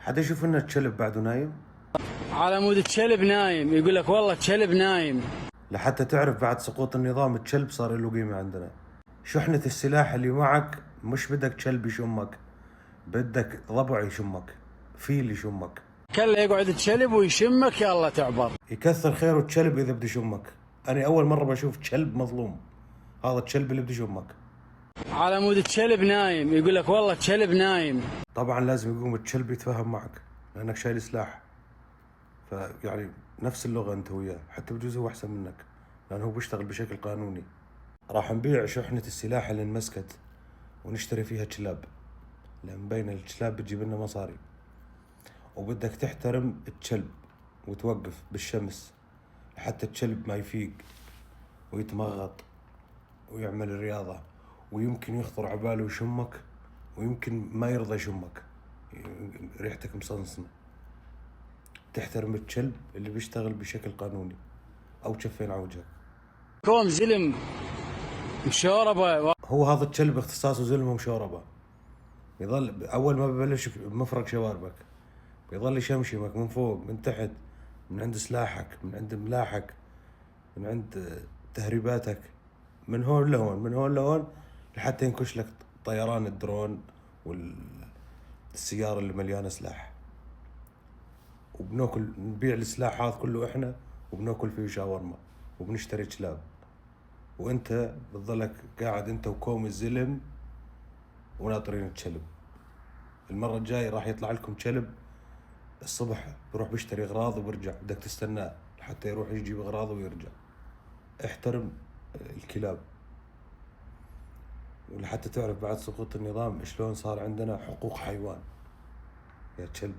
حدا يشوف لنا الكلب بعده نايم؟ على مود الكلب نايم، يقول لك والله الكلب نايم. لحتى تعرف بعد سقوط النظام الكلب صار له قيمة عندنا. شحنة السلاح اللي معك مش بدك كلب يشمك، بدك ضبع يشمك، فيل يشمك. كلا يقعد الكلب ويشمك يلا تعبر. يكثر خيره الكلب إذا بده يشمك. أنا أول مرة بشوف كلب مظلوم، هذا الكلب اللي بده يشمك. على مود الكلب نايم، يقول لك والله الكلب نايم. طبعا لازم يقوم الكلب يتفاهم معك لأنك شايل سلاح، فيعني نفس اللغة أنت وياه، حتى بجوز هو أحسن منك لأنه هو بيشتغل بشكل قانوني. راح نبيع شحنة السلاح اللي انمسكت ونشتري فيها كلاب، لأن بين الكلاب بتجيب لنا مصاري. وبدك تحترم الكلب وتوقف بالشمس لحتى الكلب ما يفيق ويتمغط ويعمل الرياضة، ويمكن يخطر عباله يشمك ويمكن ما يرضى يشمك، ريحتك مصنصنة. تحترم الكلب اللي بيشتغل بشكل قانوني أو كفين على وجهك. كوم زلم مشوربه. هو هذا الكلب اختصاصه زلم ومشوربة، يظل أول ما ببلش بمفرق شواربك بيظل يشمشمك من فوق من تحت، من عند سلاحك، من عند ملاحك، من عند تهريباتك، من هون لهون من هون لهون، لحتى ينكش لك طيران الدرون والسيارة اللي مليانة سلاح. وبناكل نبيع السلاح هذا كله احنا، وبناكل فيه شاورما وبنشتري كلاب، وانت بتظلك قاعد انت وكوم الزلم وناطرين الكلب. المرة الجاية راح يطلع لكم كلب الصبح بروح بيشتري اغراض وبرجع، بدك تستناه لحتى يروح يجيب اغراضه ويرجع. احترم الكلاب. ولحتى تعرف بعد سقوط النظام شلون صار عندنا حقوق حيوان يا كلب.